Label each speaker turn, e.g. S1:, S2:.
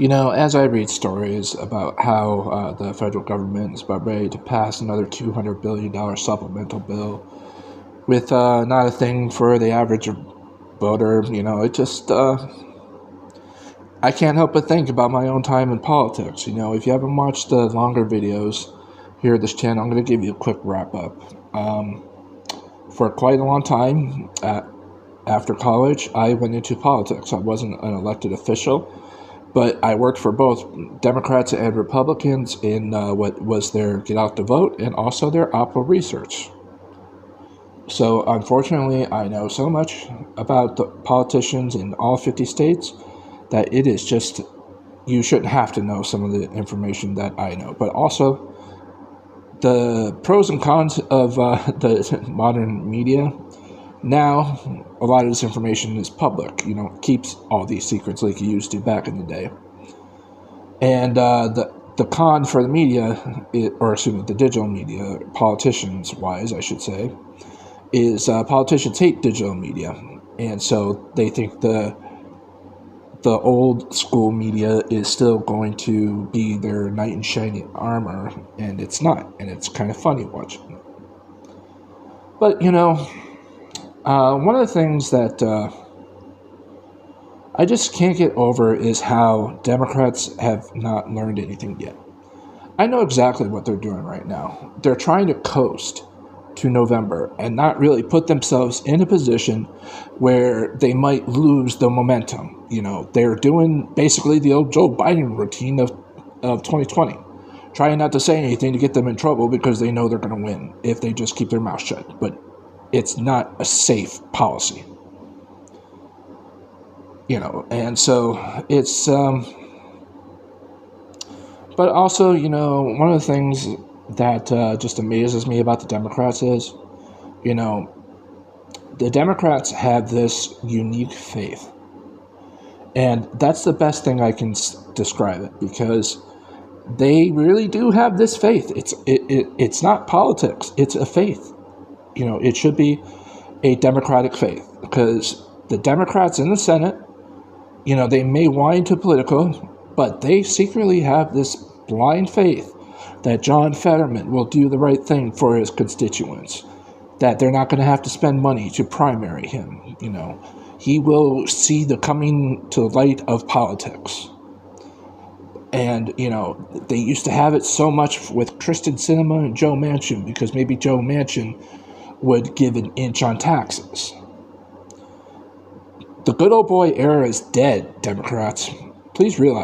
S1: As I read stories about how the federal government is about ready to pass another $200 billion supplemental bill with not a thing for the average voter, it just, I can't help but think about my own time in politics. If you haven't watched the longer videos here at this channel, I'm going to give you a quick wrap up. For quite a long time, after college, I went into politics. I wasn't an elected official, but I worked for both Democrats and Republicans in what was their get out the vote and also their Oppo research. So unfortunately, I know so much about the politicians in all 50 states that it is just, you shouldn't have to know some of the information that I know. But also, the pros and cons of the modern media. Now, a lot of this information is public, keeps all these secrets like you used to back in the day. And the con for the media, the digital media, politicians-wise, I should say, is politicians hate digital media. And so they think the old school media is still going to be their knight in shining armor, and it's not. And it's kind of funny watching it. But, one of the things that I just can't get over is how Democrats have not learned anything yet. I know exactly what they're doing right now. They're trying to coast to November and not really put themselves in a position where they might lose the momentum. They're doing basically the old Joe Biden routine of 2020, trying not to say anything to get them in trouble because they know they're going to win if they just keep their mouth shut. But it's not a safe policy, and so it's, but also, one of the things that just amazes me about the Democrats is, the Democrats have this unique faith. And that's the best thing I can describe it, because they really do have this faith. It's not politics. It's a faith. It should be a democratic faith, because the Democrats in the Senate, they may whine to political, but they secretly have this blind faith that John Fetterman will do the right thing for his constituents, that they're not going to have to spend money to primary him. He will see the coming to light of politics. And, they used to have it so much with Kristen Sinema and Joe Manchin, because maybe Joe Manchin would give an inch on taxes. The good old boy era is dead, Democrats. Please realize